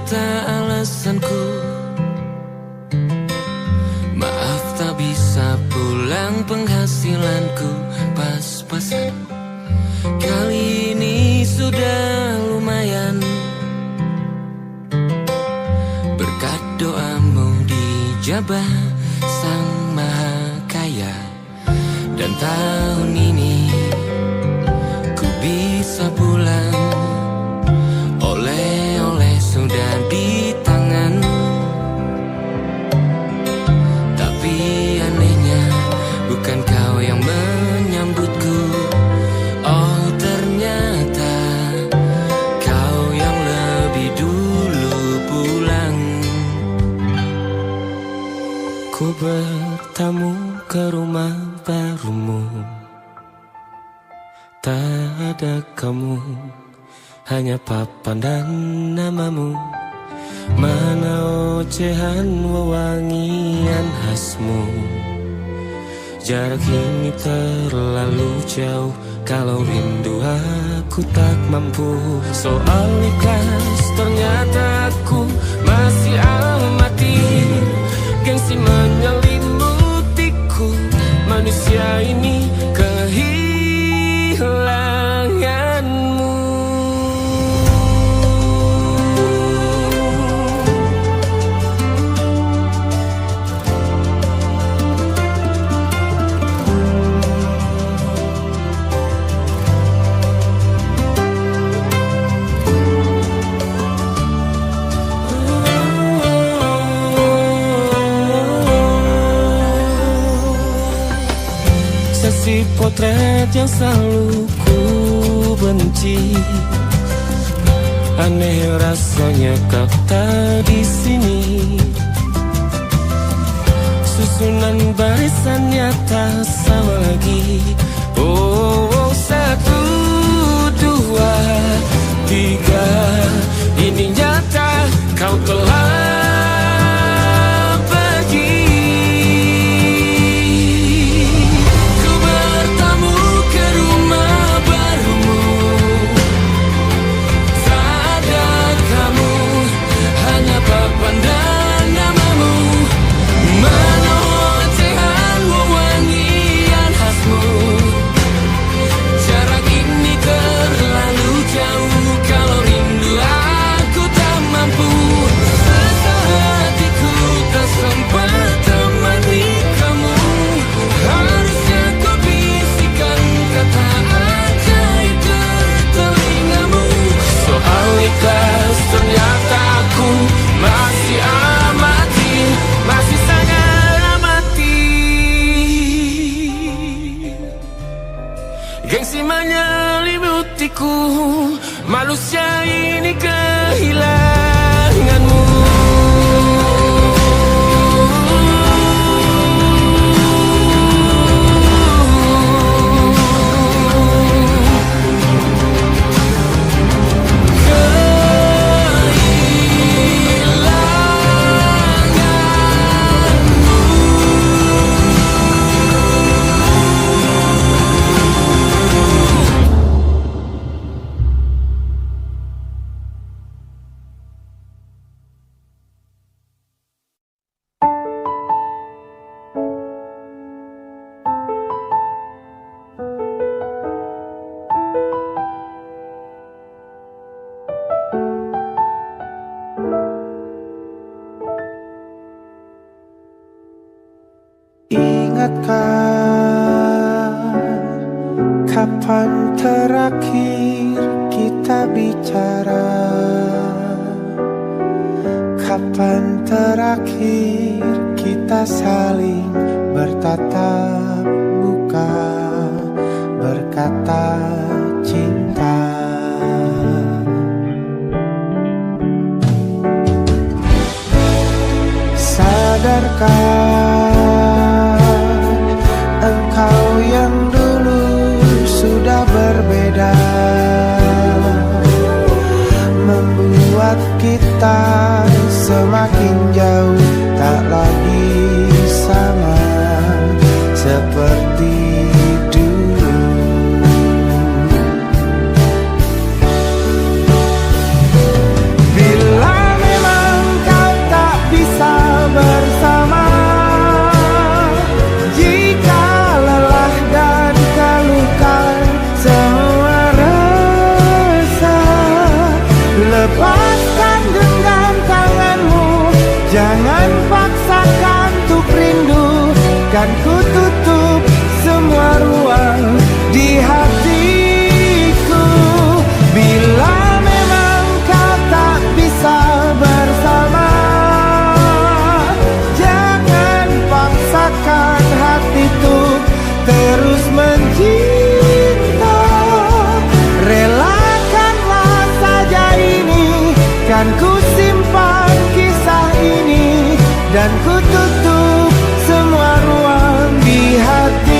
ternyata alasanku. Maaf tak bisa pulang, penghasilanku pas-pasan. Kali ini sudah lumayan, berkat doamu dijabah Sang Maha Kaya. Dan tahun ini ku bisa pulang, oleh-oleh sudah di tangan. Tapi anehnya bukan kau yang menyambutku. Oh ternyata kau yang lebih dulu pulang. Ku bertamu ke rumah barumu, tak ada kamu, hanya papan dan namamu. Mana ocehan wewangian khasmu. Jarak ini terlalu jauh, kalau rindu aku tak mampu. Soal ikhlas ternyata aku masih amati. Gengsi menyelimutiku, manusia ini kehilanganmu. Si potret yang selalu ku benci, aneh rasanya kau tak di sini. Susunan barisannya tak sama lagi. Oh, oh, 1, 2, 3, ini nyata kau telah ternyata aku masih amati, masih sangat amati. Gengsi menyelimutiku, manusia ini kehilanganmu. Kapan terakhir kita bicara? Kapan terakhir kita saling bertatap muka, berkata cinta? Sadarkah engkau yang dulu sudah berbeda, membuat kita semakin jauh, tak lagi sama seperti dulu. Bila memang lepaskan genggam tanganmu, jangan paksakan untuk rindu. Kan ku tutup semua ruang di hatiku. Bila memang kau tak bisa bersama, jangan paksakan hati untuk terus mencinta. Relakanlah saja ini, kan ku simpan kisah ini, dan ku tutup semua ruang di hatiku.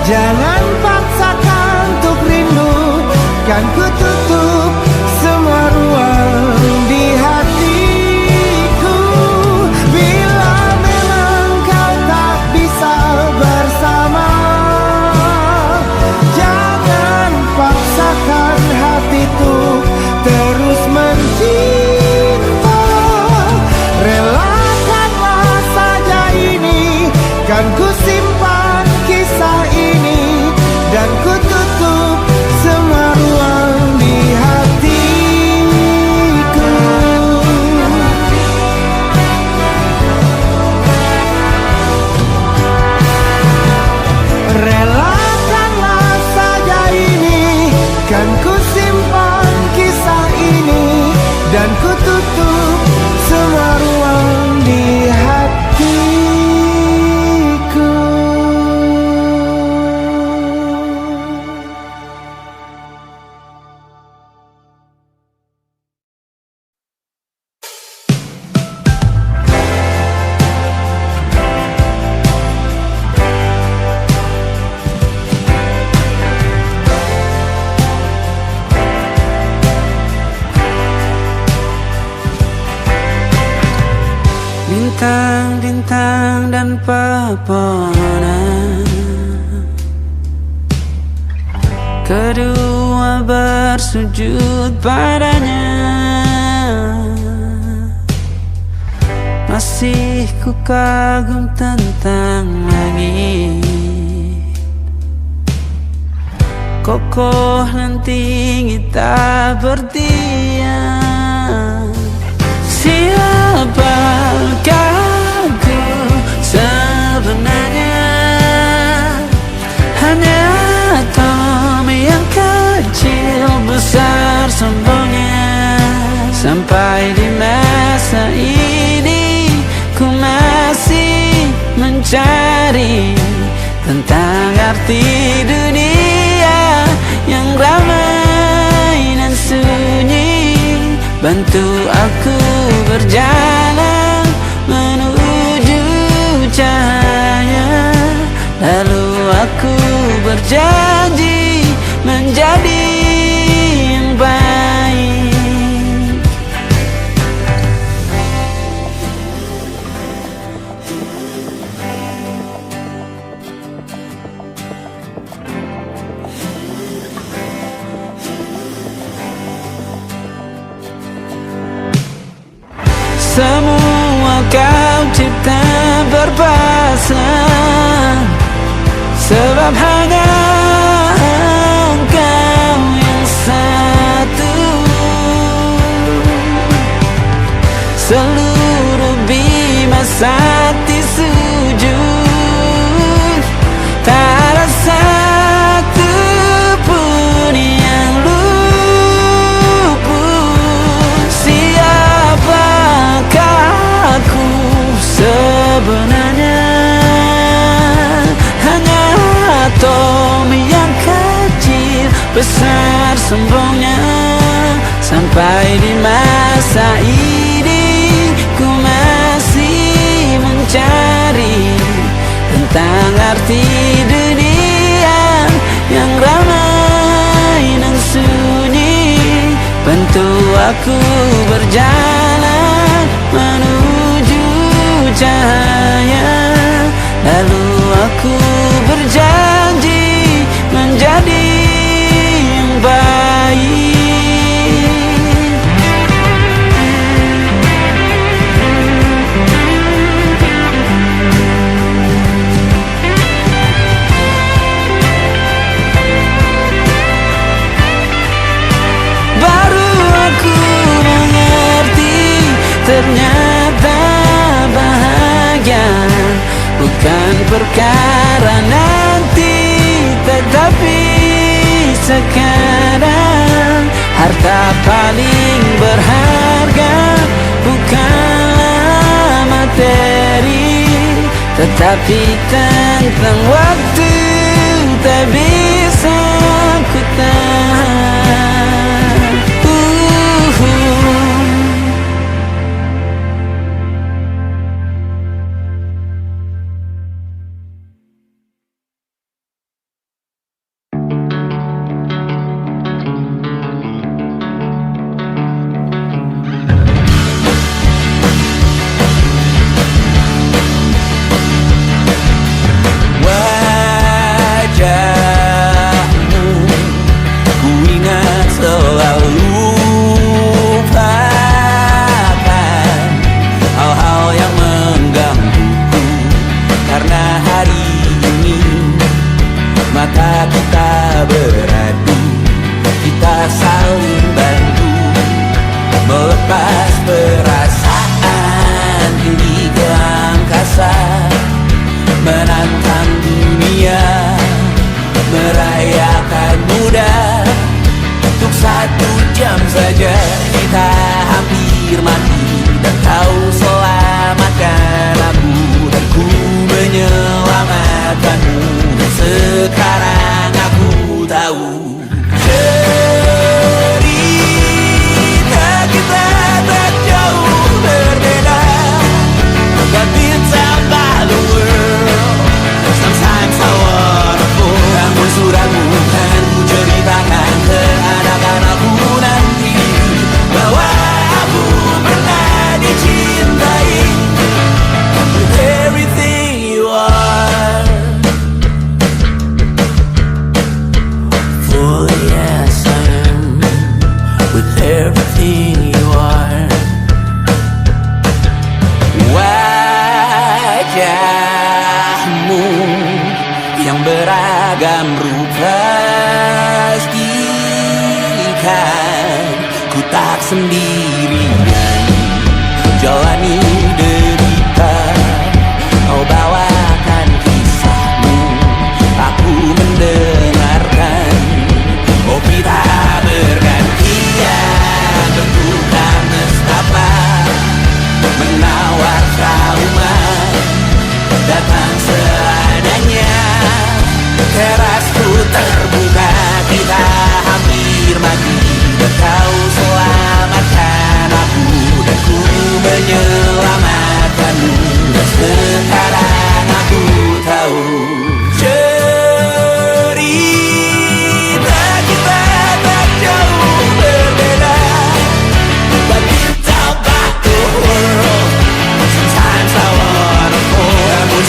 Jangan paksakan untuk rindu, kan ku tutup semua ruang di hatiku. Bila memang kau tak bisa bersama, jangan paksakan hati untuk terus mencinta. Relakanlah saja ini, kan ku simpan kisah ini, dan ku tutup semua ruang di hatiku. Relakanlah saja ini, kan ku simpan kisah ini, dan ku tutup semua ruang di hatiku. Bintang-bintang dan pepohonan, kedua bersujud padanya. Masih ku kagum tentang langit, kokoh dan tinggi tak berdiam. Siapakah aku sebenarnya? Hanya atom yang kecil besar sombongnya. Sampai di masa ini ku masih mencari tentang arti dunia yang ramai dan sunyi. Bantu aku berjalan menuju cahaya, lalu aku berjanji menjadi yang baik. Semua kau cipta berpasang, sebab hanya engkau yang satu. Seluruh bima sakti sujud, tak ada satu pun yang luput. Siapakah aku sebenarnya? besar sombongnya. Sampai di masa ini ku masih mencari tentang arti dunia yang ramai dan sunyi. Bantu aku berjalan menuju cahaya, lalu aku berjanji menjadi yang baik. Baru aku mengerti, ternyata bahagia bukan perkara nanti, tetapi sekarang. Harta paling berharga bukanlah materi, tetapi tentang waktu tak bisa ku tahan.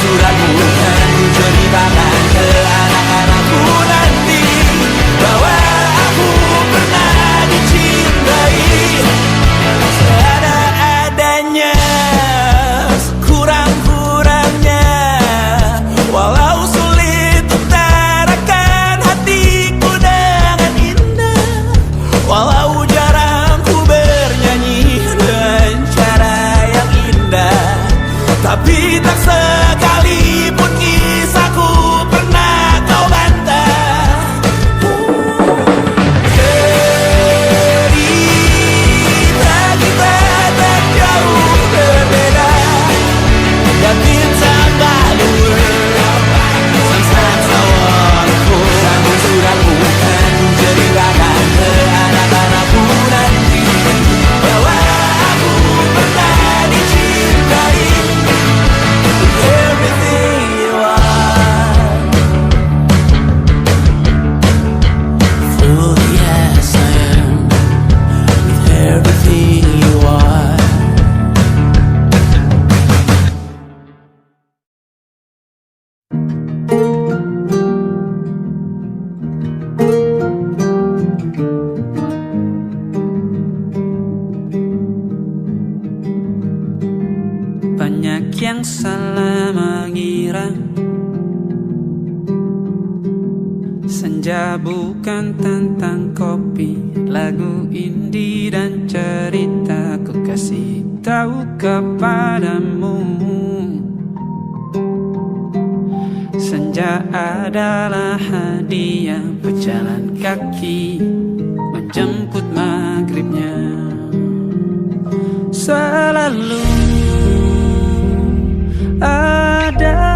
Suratmu kan ku ceritakan ke anak-anakku nanti. Senja bukan tentang kopi, lagu indie dan cerita ku kasih tahu kepadamu. Senja adalah hadiah pejalan kaki menjemput maghribnya. Selalu ada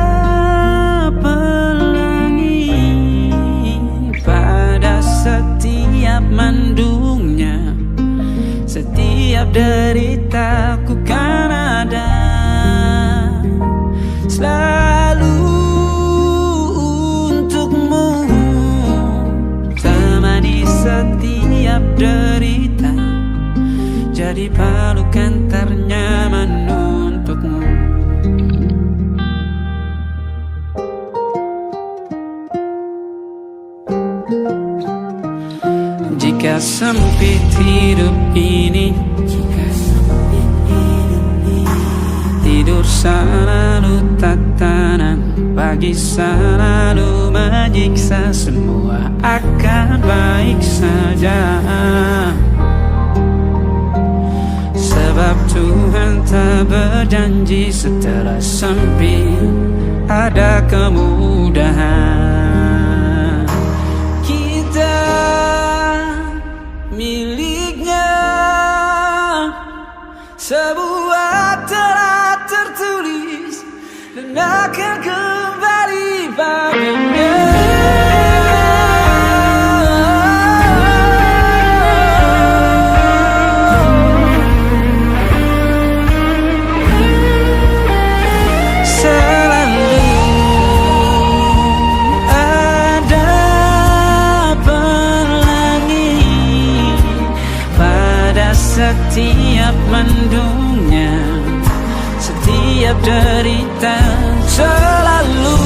setiap mendungnya, setiap deritaku kan ada. Selalu untukmu, temani setiap derita, jadi pelukan ternyaman untukmu. Jika sempit hidup ini, tidur selalu tatanan, pagi selalu menyiksa, semua akan baik saja. Sebab Tuhan tak berjanji setelah sempit ada kemudahan. Kita miliknya, sebuah telah tertulis dan akan kembali padanya. Setiap mendungnya, setiap derita, selalu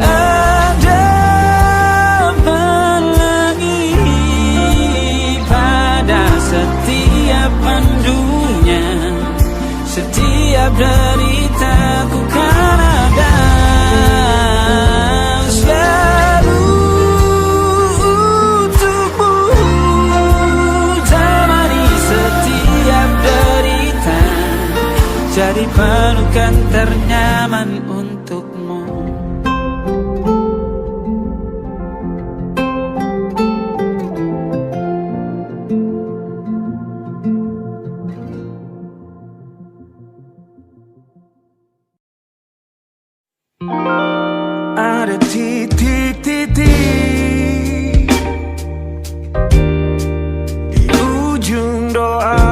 ada pelangi. Pada setiap mendungnya, setiap derita ku kan ada. Jadi pelukan ternyaman untukmu. Ada titik-titik di ujung doa,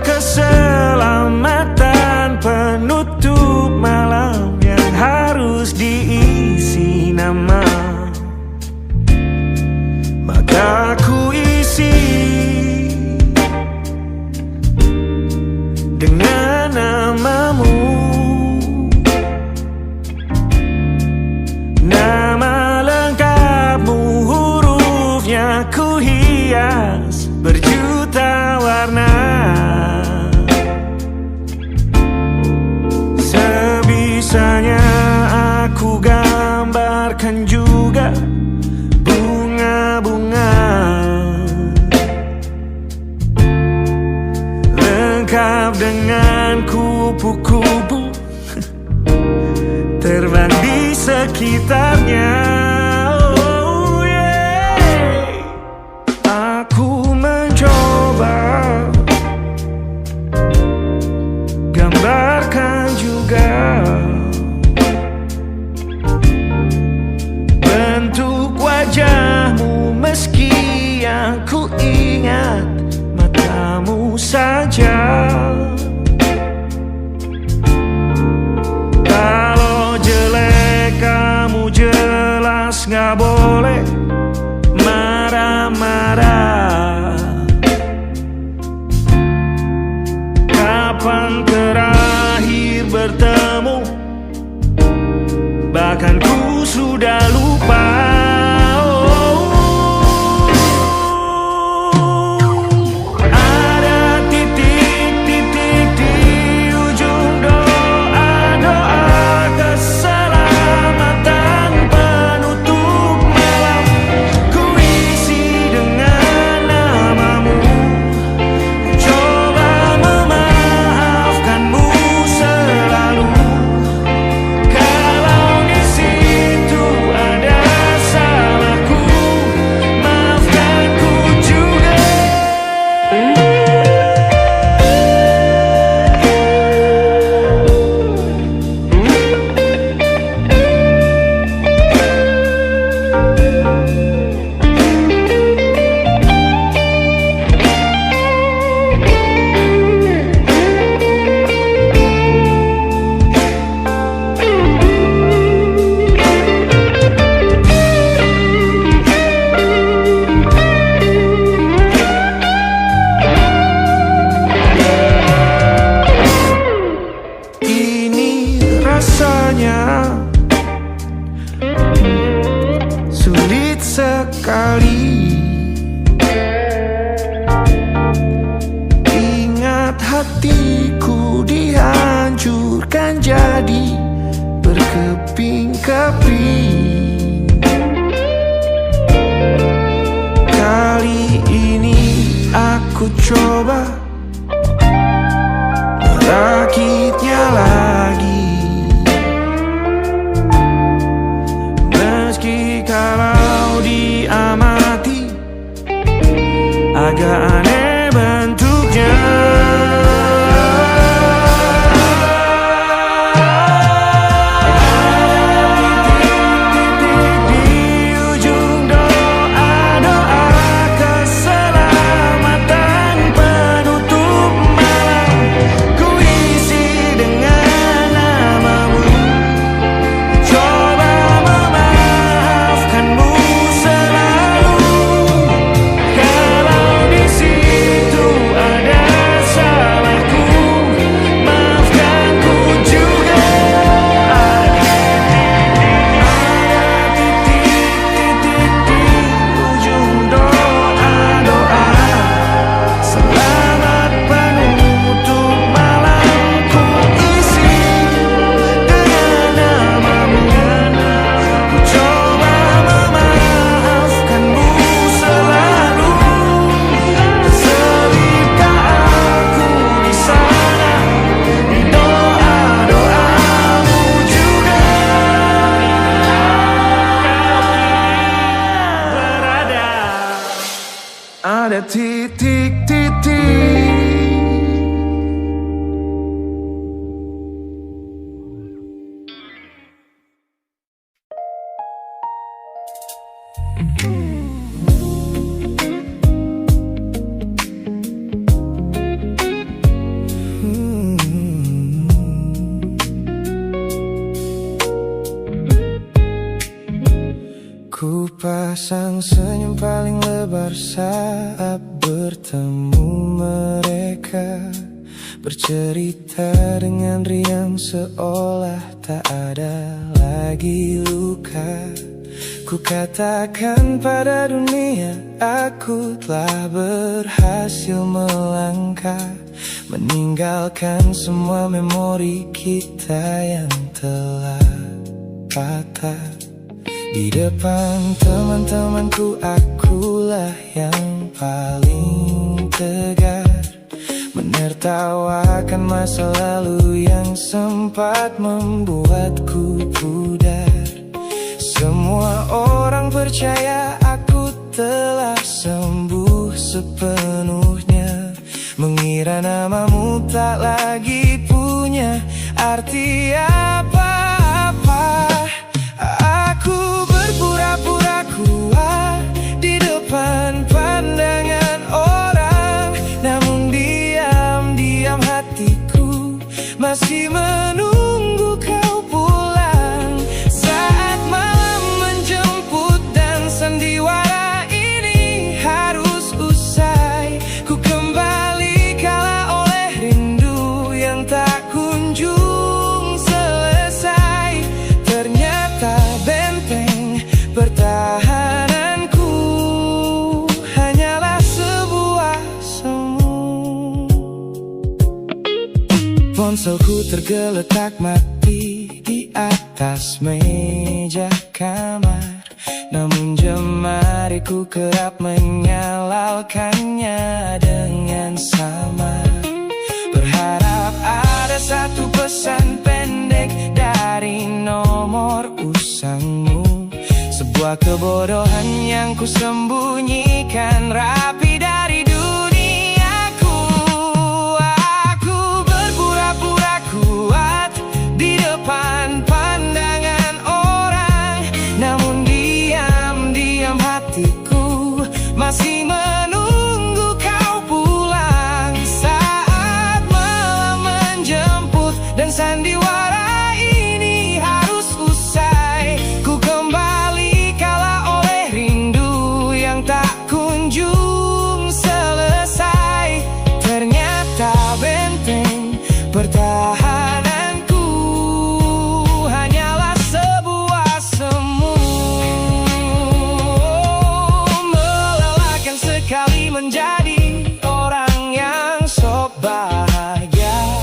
keselamatan penutup malam yang harus diisi nama. Maka ku isi dengan namamu, nama lengkapmu, hurufnya ku hias berjuta warna. Sebisanya aku gambarkan juga bunga-bunga, lengkap dengan kupu-kupu terbang di sekitarnya. Oh yeah. Aku mencoba gambarkan juga bentuk wajahmu, meski yang ku ingat matamu saja. Kalau jelek kamu jelas gak boleh marah-marah. Kapan terakhir bertemu, bahkan ku sudah lupa. Ada titik-titik di ujung doa hatiku dihancurkan jadi berkeping-keping. Kali ini aku coba merakitnya lagi, meski kalau diamati agak aneh bentuknya. Ada titik-titik. Ku pasang senyum paling lebar saat bertemu mereka, bercerita dengan riang seolah tak ada lagi luka. Ku katakan pada dunia aku telah berhasil melangkah, meninggalkan semua memori kita yang telah patah. Di depan teman-temanku akulah yang paling tegar, menertawakan masa lalu yang sempat membuatku pudar. Semua orang percaya aku telah sembuh sepenuhnya, mengira namamu tak lagi punya arti apa-apa. Aku berpura-pura kuat di depan pandangan orang, namun diam-diam hatiku masih menunggu kau pulang. Saat malam menjemput dan sandiwara ini harus usai, ku kembali kala oleh rindu yang tak kunjung selesai. Ternyata benteng pertahananku hanyalah sebuah semu. Ponselku tergeletak mati di atas meja kamar, namun jemariku kerap menyalakannya dengan samar. Berharap ada satu pesan pendek dari nomor usangmu, sebuah kebodohan yang ku sembunyikan rapi dari duniaku. Aku berpura-pura kuat di depan pandangan orang, namun diam-diam hatiku masih menunggu kau pulang. Saat malam menjemput dan sandiwara ini harus usai, ku kembali kala oleh rindu yang tak kunjung selesai. Ternyata benteng pertahananku hanyalah sebuah semu. Melelahkan sekali menjadi orang yang sok bahagia.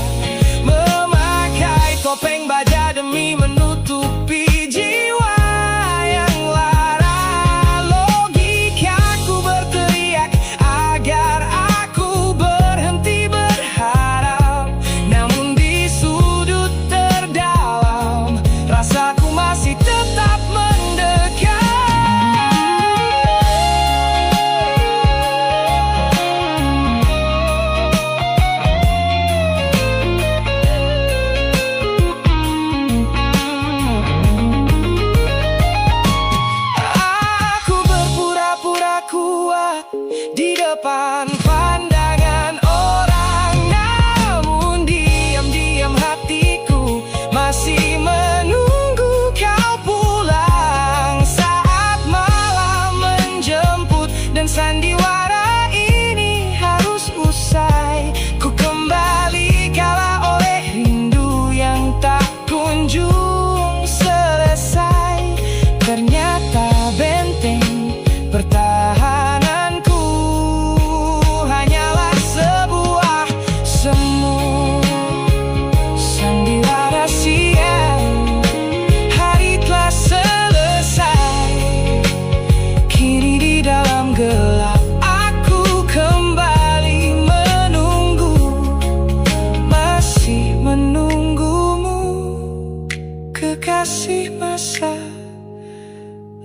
masa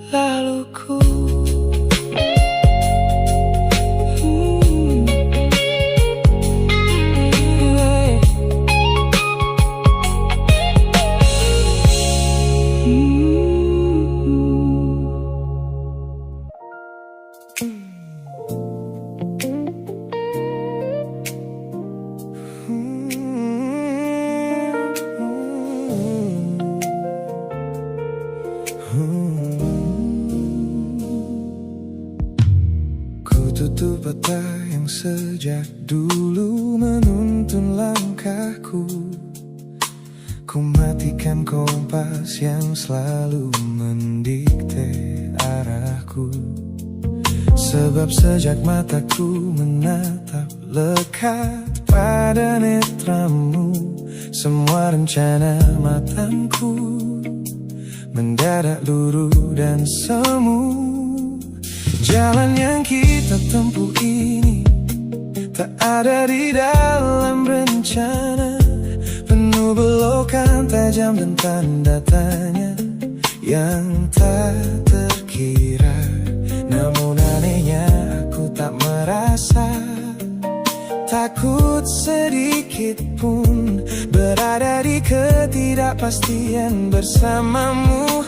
laluku. Ku tutup mata yang sejak dulu menuntun langkahku. Ku matikan kompas yang selalu mendikte arahku. Sebab sejak mataku menatap lekat pada netramu, semua rencana matangku mendadak luruh dan semu. Jalan yang kita tempuh ini tak ada di dalam rencana, penuh belokan tajam dan tanda tanya yang tak terkira. Namun anehnya aku tak merasa takut sedikit pun berada di ketidakpastian bersamamu.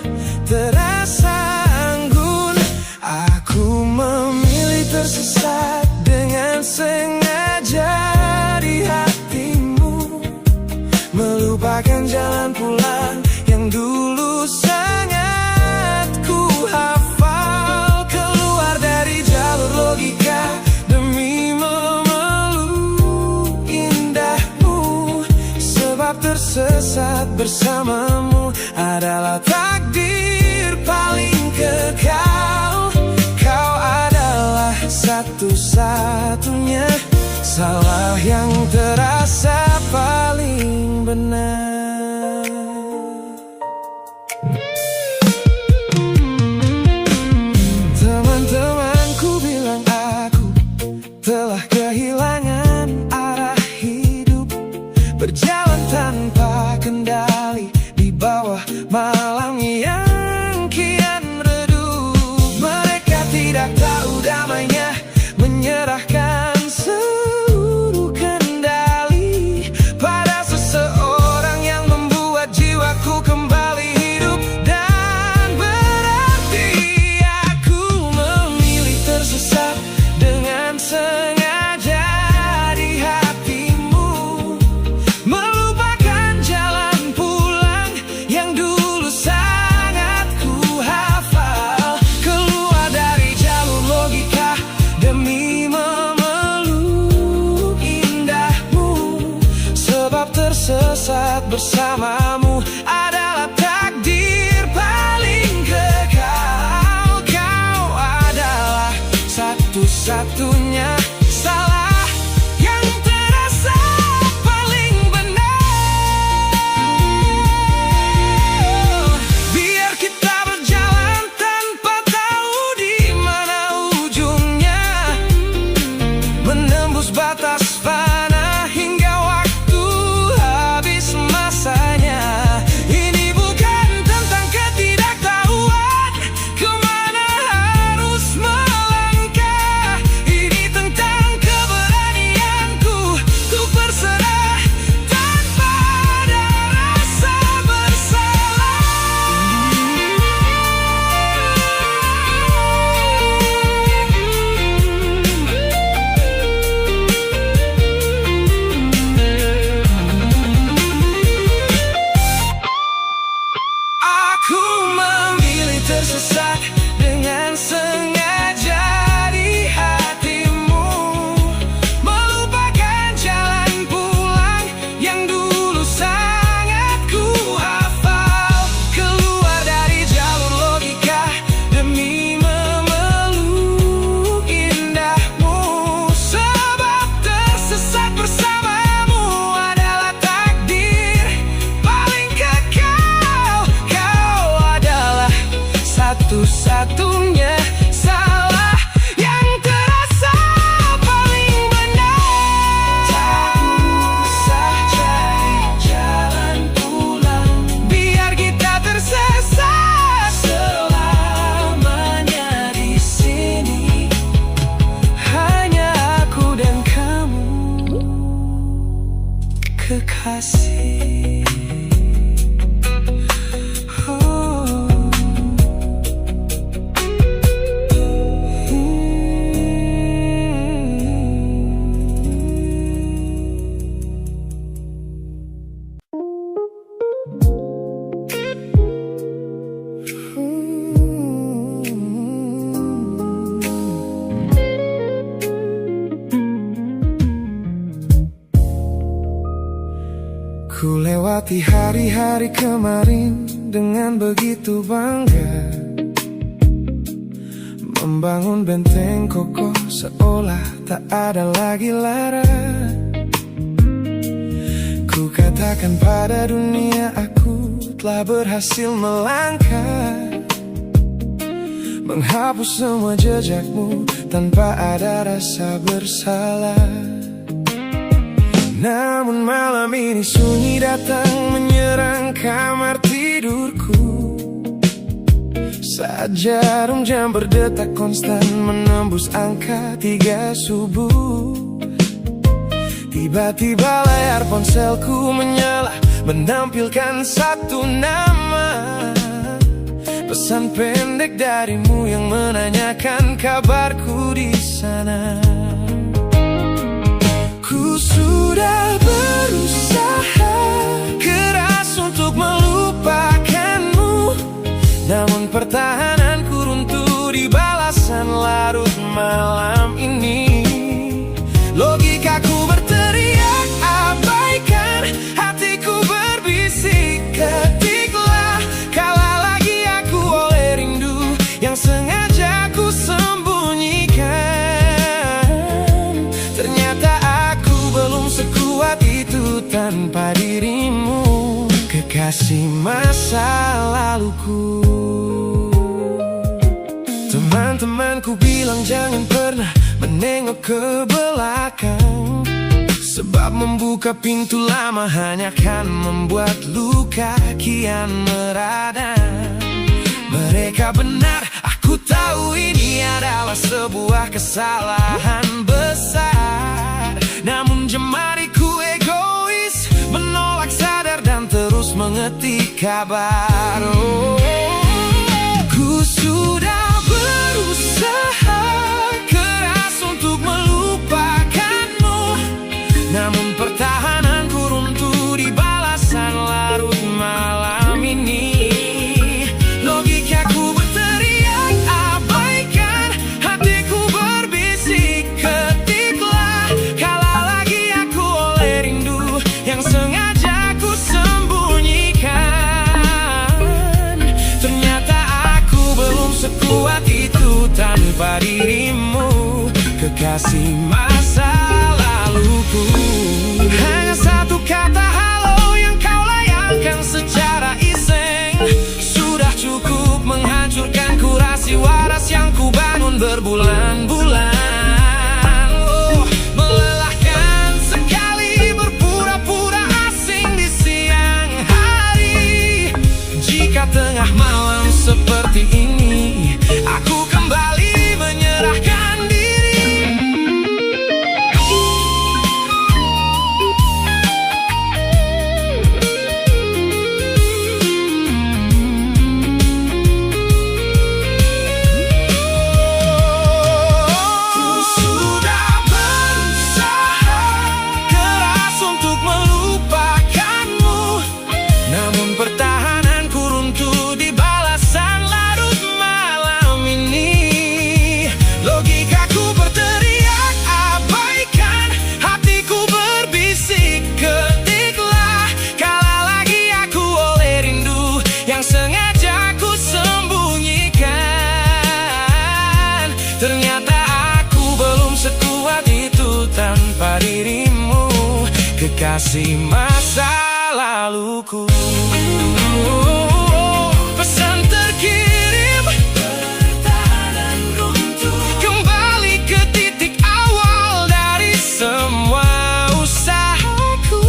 Terasa anggun, aku memilih tersesat dengan sengaja di hatimu, melupakan jalan pulang yang dulu sangat ku hafal. Keluar dari jalur logika demi memeluk indahmu, sebab tersesat bersamamu adalah takdir paling kekal. Kau adalah satu-satunya salah yang terasa paling benar. Teman-temanku bilang aku telah kehilangan arah hidup, berjalan tanpa kendali di bawah malam yang kian redup. Mereka tidak tahu damainya menyerahkan seluruh kendali pada seseorang yang membuat jiwaku kembali hidup dan berarti. Aku memilih tersesat dengan sengaja di hatimu, melupakan jalan pulang yang dulu sangat ku hafal. Keluar dari jalur logika demi memeluk indahmu, sebab tersesat bersamamu adalah takdir paling kekal. Kau adalah satu-satunya salah yang terasa paling benar. Biar kita berjalan tanpa tahu di mana ujungnya, menembus batas fana hingga waktu habis masanya. kekasih. Ku lewati hari-hari kemarin dengan begitu bangga, membangun benteng kokoh seolah tak ada lagi lara. Ku katakan pada dunia aku telah berhasil melangkah, menghapus semua jejakmu tanpa ada rasa bersalah. Namun malam ini sunyi datang menyerang kamar tidurku, saat jarum jam berdetak konstan menembus angka 3 subuh. Tiba-tiba layar ponselku menyala, menampilkan satu nama, pesan pendek darimu yang menanyakan kabarku di sana. Ku sudah berusaha keras untuk melupakanmu, namun pertahananku runtuh di balasan larut malam ini. Logikaku berteriak abaikan, hatiku berbisik ketiklah, kalah lagi aku oleh rindu yang sengaja ku sembunyikan. Ternyata belum sekuat itu tanpa dirimu, kekasih masa laluku. Teman-temanku bilang jangan pernah menengok ke belakang, sebab membuka pintu lama hanya akan membuat luka kian meradang. Mereka benar, aku tahu ini adalah sebuah kesalahan besar. Namun jemariku egois, menolak sadar dan terus mengetik kabar. Ku sudah berusaha keras untuk melupakanmu, namun pertahananku runtuh di balasan larut malam ini. Logikaku berteriak abaikan, hatiku berbisik ketiklah, kalah lagi aku oleh rindu yang sengaja ku sembunyikan. Ternyata aku belum sekuat itu tanpa dirimu, kekasih masa laluku. Hanya satu kata halo yang kau layangkan secara iseng, sudah cukup menghancurkan kurasi waras yang ku bangun berbulan-bulan. Melelahkan sekali berpura-pura asing di siang hari. Jika tengah malam seperti ini aku kembali menyerahkan diri. Ku sudah berusaha keras untuk melupakanmu, namun pertahananku runtuh di balasan larut malam ini. Logikaku berteriak abaikan, hatiku berbisik ketiklah, kalah lagi aku oleh rindu yang sengaja ku sembunyikan. Ternyata aku belum sekuat itu tanpa dirimu, kekasih masa laluku. Pesan terkirim, pertahanan runtuh, kembali ke titik awal dari semua usahaku.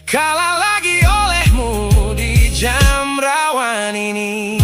Kalah lagi olehmu di jam rawan ini.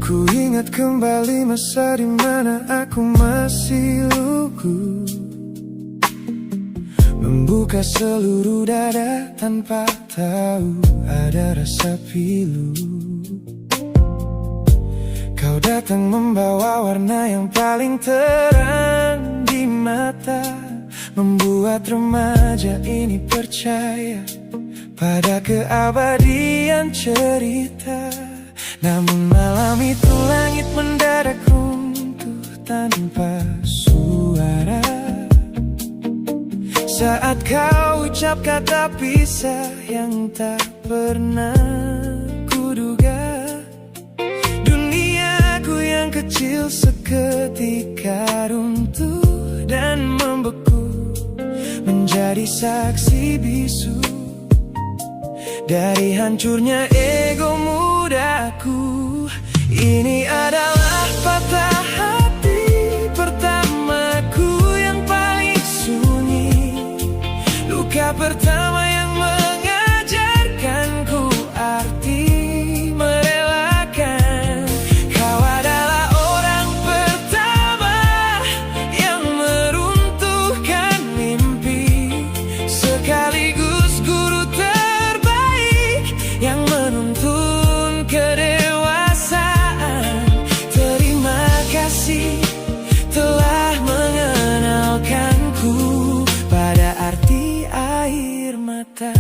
Ku ingat kembali masa dimana aku masih lugu, membuka seluruh dada tanpa tahu ada rasa pilu. Kau datang membawa warna yang paling terang di mata, membuat remaja ini percaya pada keabadian cerita. Namun malam itu langit mendadak runtuh tanpa suara saat kau ucap kata pisah yang tak pernah kuduga. Duniaku yang kecil seketika runtuh dan membeku, menjadi saksi bisu dari hancurnya ego mudaku. Ini adalah patah hati pertamaku yang paling sunyi, luka pertama yang mengajarkanku arti merelakan. Kau adalah orang pertama yang meruntuhkan mimpi, sekaligus guru terbaik yang menuntun kedewasaan. Terima kasih telah mengenalkanku pada arti air mata.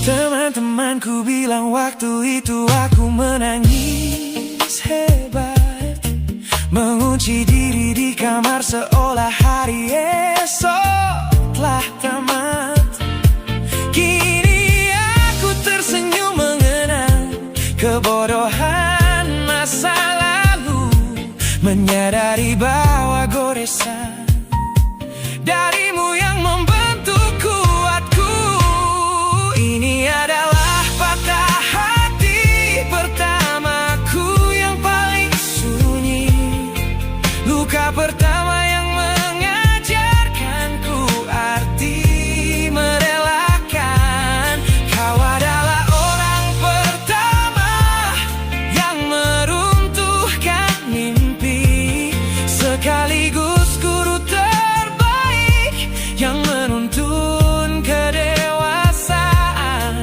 Teman-temanku bilang waktu itu aku menangis hebat, mengunci diri di kamar seolah hari esok telah tamat. Kini aku tersenyum mengenang kebodohan masa lalu, menyadari bahwa goresan darimu yang membentuk kuatku. Ini adalah patah hati pertamaku yang paling sunyi, luka pertama yang mengajarkanku arti merelakan. Kau adalah orang pertama yang meruntuhkan mimpi, sekaligus guru terbaik yang menuntun kedewasaan.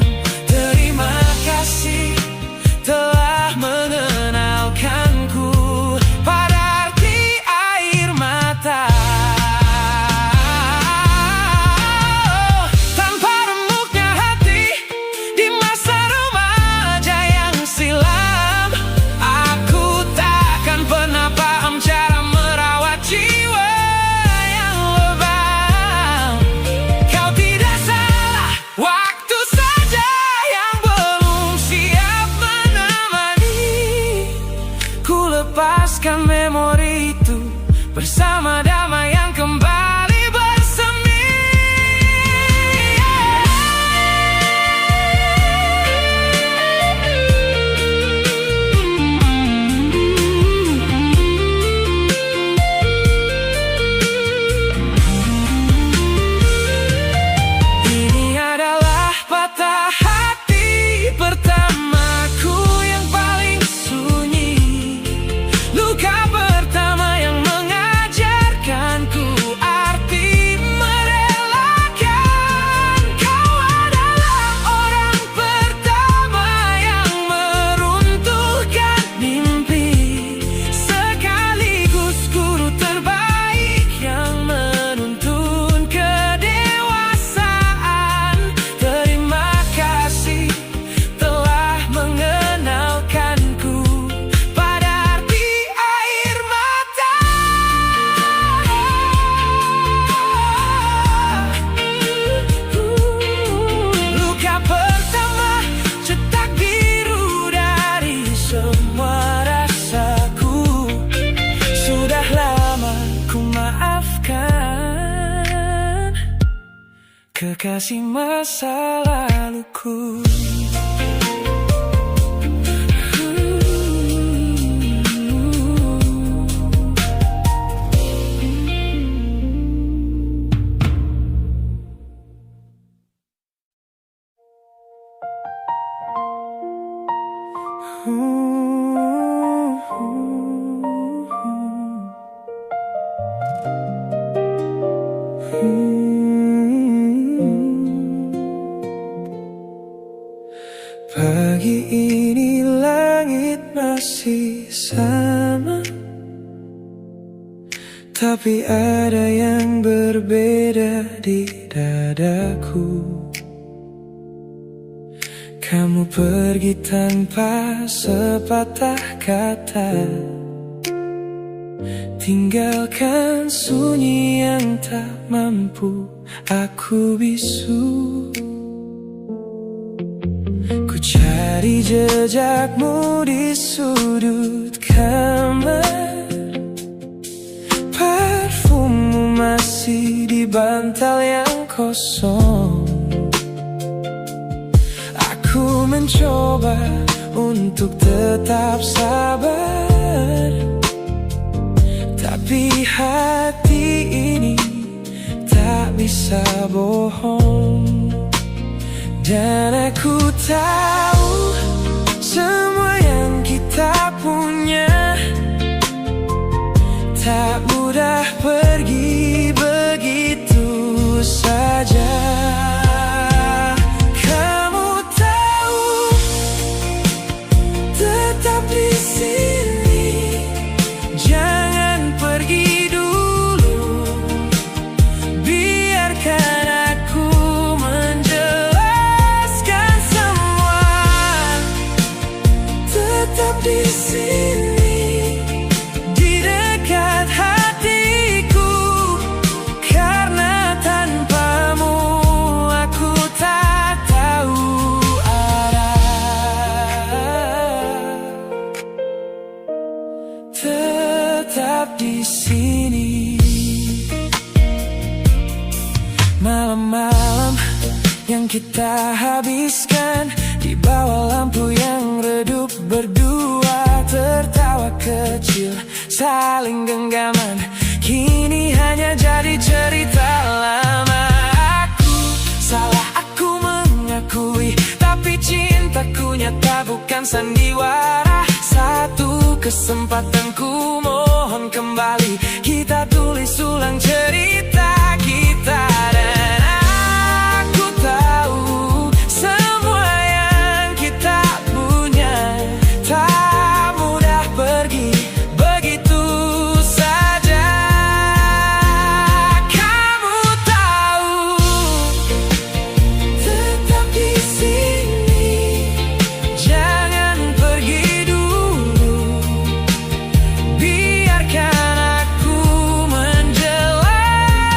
Terima kasih telah mengenalkanku pada arti air mata. Tanpa remuknya hati di masa remaja yang silam, aku takkan pernah paham cara merawat jiwa yang lebam. kekasih masa laluku. Pagi ini langit masih sama, tapi ada yang berbeda di dadaku. Kamu pergi tanpa sepatah kata, tinggalkan sunyi yang tak mampu aku bisu. Ku cari jejakmu di sudut kamar, parfummu masih di bantal yang kosong. Aku mencoba untuk tetap sabar, tapi hati ini tak bisa bohong. Dan aku tahu semua yang kita punya tak mudah pergi begitu saja. Kamu tahu, tetap di sini, jangan pergi dulu. Biarkan aku menjelaskan semua. Tetap di sini, di dekat hatiku, karena tanpamu aku tak tahu arah. Tetap di sini. Malam-malam yang kita habiskan di bawah lampu yang redup, berdua tertawa kecil, saling genggaman, kini hanya jadi cerita lama. Aku salah, aku mengakui, tapi cintaku nyata bukan sandiwara. Satu kesempatan ku mohon kembali, kita tulis ulang cerita kita. Dan aku tahu semua yang kita punya tak mudah pergi begitu saja. Kamu tahu, tetap di sini, jangan pergi dulu. Biarkan aku menjelaskan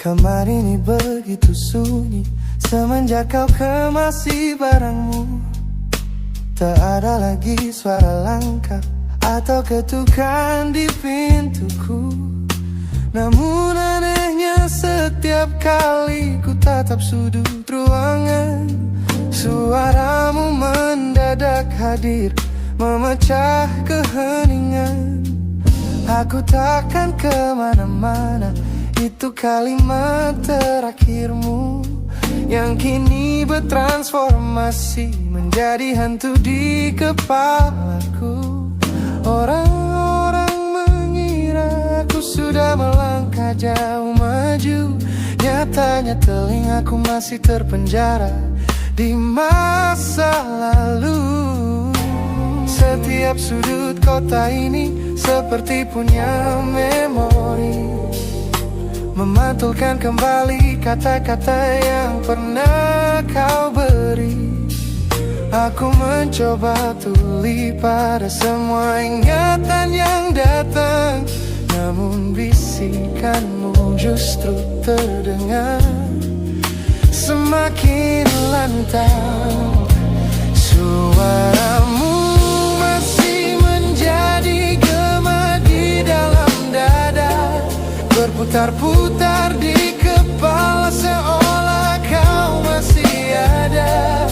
Kamar ini begitu sunyi semenjak kau kemasi barangmu. Tak ada lagi suara langkah atau ketukan di pintuku. Namun anehnya setiap kali ku tatap sudut ruangan, suaramu mendadak hadir memecah keheningan. Aku takkan kemana-mana, itu kalimat terakhirmu yang kini bertransformasi menjadi hantu di kepalaku. Orang-orang mengira aku sudah melangkah jauh maju, nyatanya telingaku masih terpenjara di masa lalu. Setiap sudut kota ini seperti punya memori, memantulkan kembali kata-kata yang pernah kau beri. Aku mencoba tuli pada semua ingatan yang datang, namun bisikanmu justru terdengar semakin lantang. Suaramu masih menjadi gema di dalam dada, berputar-putar di kepala seolah kau masih ada.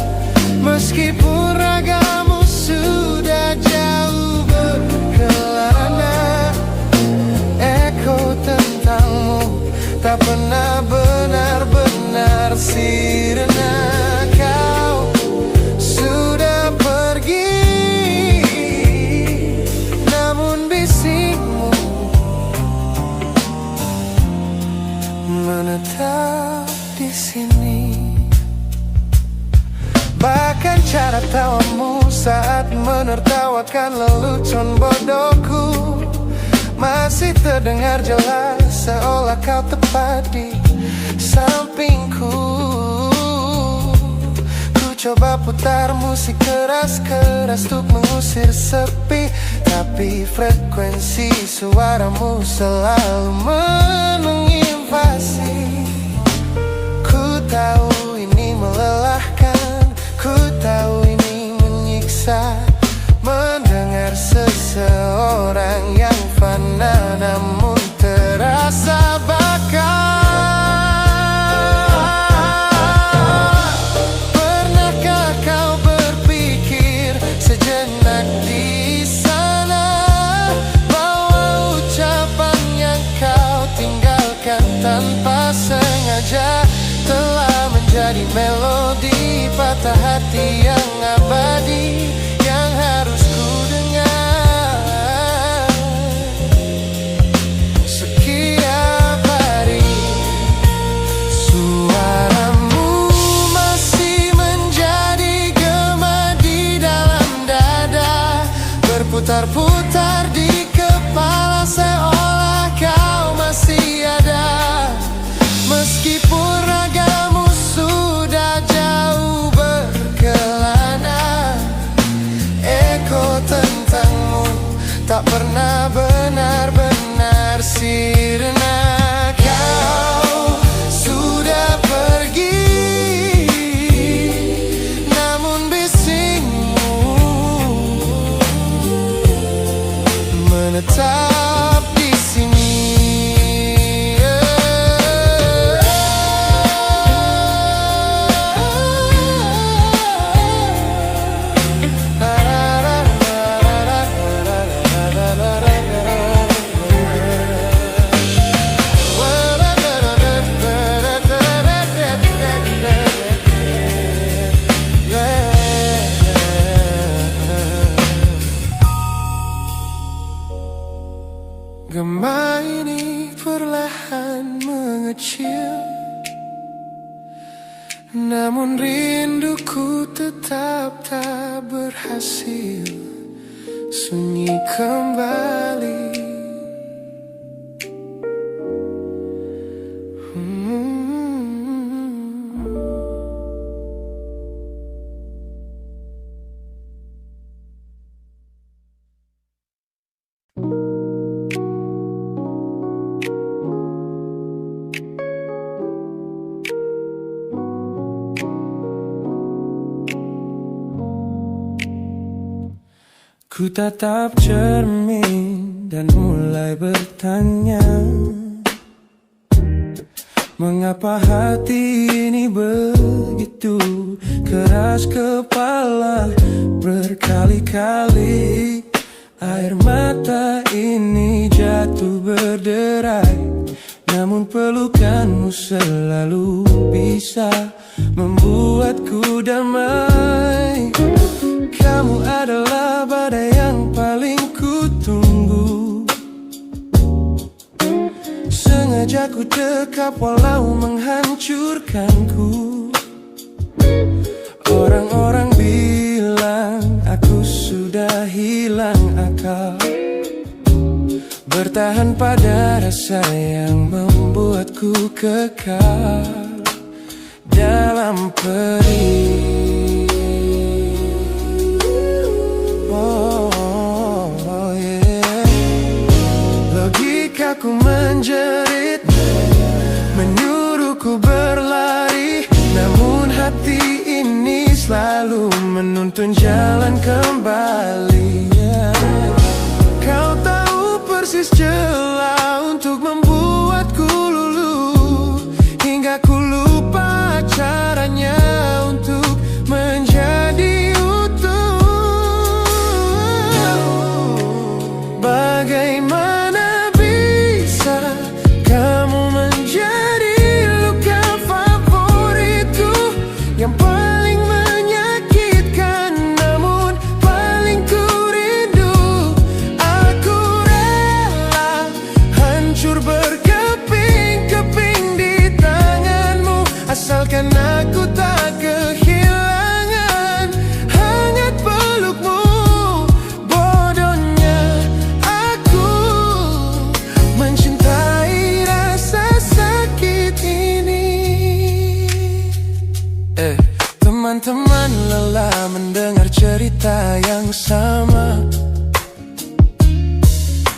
Meskipun ragamu sudah jauh berkelana, eko tentangmu tak pernah benar-benar sirna. Kau sudah pergi, namun bisikmu menetap di sini. Bahkan cara tawamu saat menertawakan lelucon bodohku masih terdengar jelas, seolah kau tepat di sampingku. Ku coba putar musik keras-keras untuk mengusir sepi, tapi frekuensi suaramu selalu menginvasi. Ku tahu ini melelahkan, ku tahu ini menyiksa, mendengar seseorang yang fana namun terasa bakal. Pernahkah kau berpikir sejenak di sana bahwa ucapan yang kau tinggalkan tanpa sengaja telah menjadi melodi patah hati yang abadi yang harus ku dengar setiap hari. Suaramu masih menjadi gema di dalam dada, berputar-putar di kepala seolah kau masih ada. Meskipun ragamu sudah jauh berkelana, eko tentangmu tak pernah benar-benar sirna. Kau sudah pergi, namun bisikmu menetap di sini. Gema ini perlahan mengecil, namun rinduku tetap tak berhasil sunyi kembali. Ku tatap cermin dan mulai bertanya, mengapa hati ini begitu keras kepala? Berkali-kali air mata ini jatuh berderai, namun pelukanmu selalu bisa membuatku damai. Kamu adalah badai yang paling ku tunggu, sengaja ku dekap walau menghancurkanku. Orang-orang bilang aku sudah hilang akal, bertahan pada rasa yang membuatku kekal dalam perih. Logikaku menjerit, menyuruhku berlari, namun hati ini selalu menuntun jalan kembali. Kau tahu persis celah untuk membuatku luluh, hingga ku lupa caranya untuk menjadi utuh. Bagaimana bisa kamu menjadi luka favoritku, yang paling menyakitkan namun paling ku rindu. Aku rela hancur berkeping-keping di tanganmu, asalkan aku tak kehilangan hangat pelukmu. Bodohnya aku mencintai rasa sakit ini. Teman-teman lelah mendengar cerita yang sama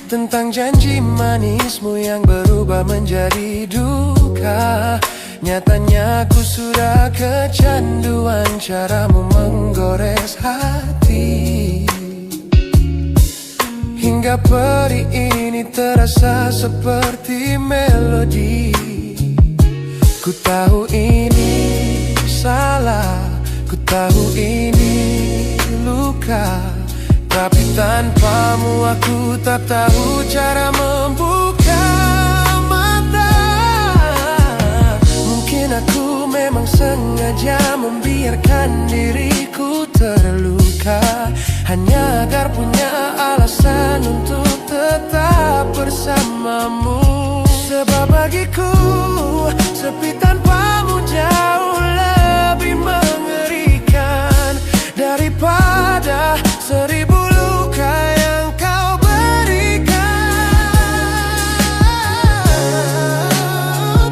tentang janji manismu yang berubah menjadi duka. Nyatanya aku sudah kecanduan caramu menggores hati, hingga perih ini terasa seperti melodi. Ku tahu ini salah, ku tahu ini luka, tapi tanpamu aku tak tahu cara membuka mata. Mungkin aku memang sengaja membiarkan diriku terluka, hanya agar punya alasan untuk tetap bersamamu. Sebab bagiku sepi tanpamu jauh lebih mengerikan daripada 1000 luka yang kau berikan.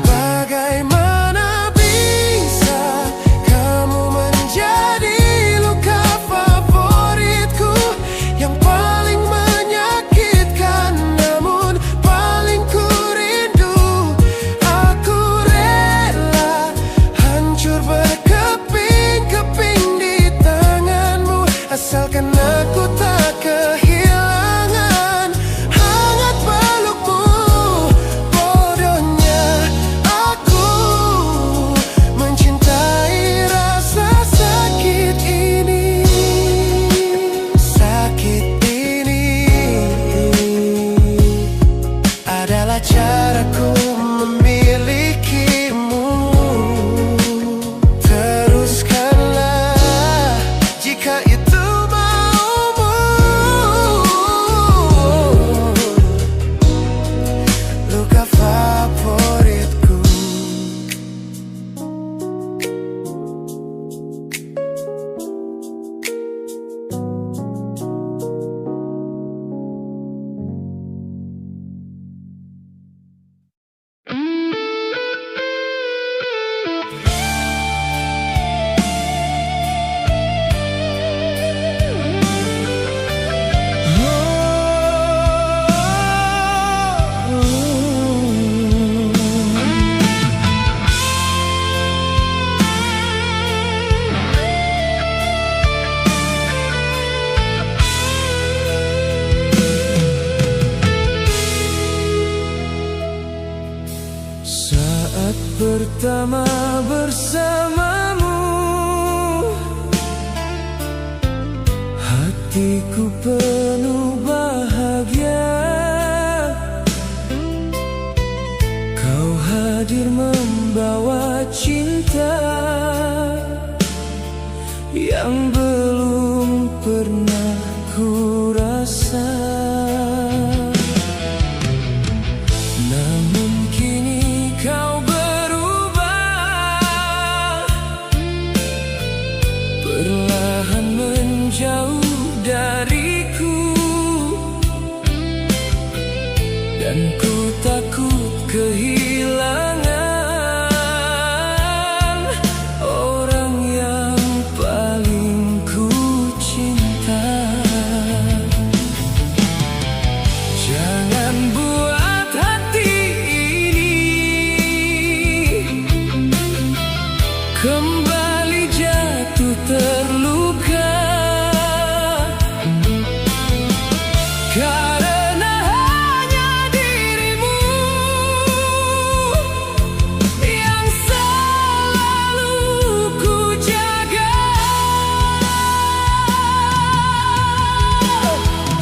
Bagaimana bisa kamu menjadi luka favoritku, yang paling menyakitkan namun paling ku rindu. Aku rela pertama bersamamu. Hatiku penuh bahagia, kau hadir membawa cinta yang belum pernah ku rasa. Namun kini kau berubah, perlahan menjauh dariku, dan ku takut kehilangan orang yang paling ku cinta. Jangan buat hati ini kembali jatuh terluka, karena hanya dirimu yang selalu ku jaga.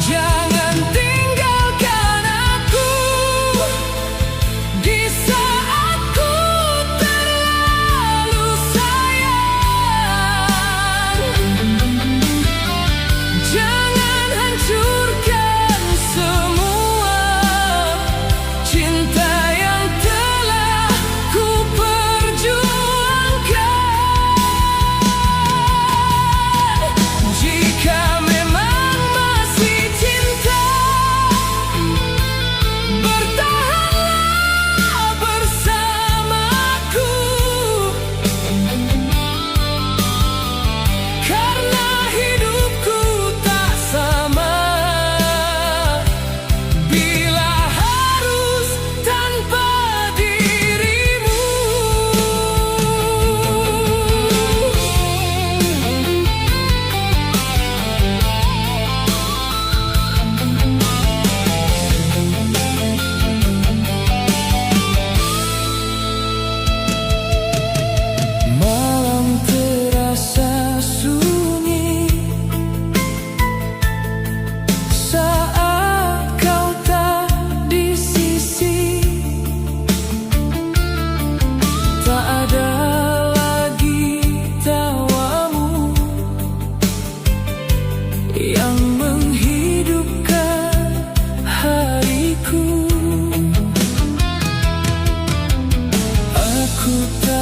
Jangan tinggalkan aku di saat ku terlalu sayang. Jangan hancurkan semua cinta yang telah ku perjuangkan. Jika memang masih cinta, bertahanlah bersamaku, karena hidupku tak sama bila harus tanpa dirimu. Malam terasa sunyi saat kau tak di sisi. Tak ada lagi tawamu yang menghidupkan hariku. Aku tak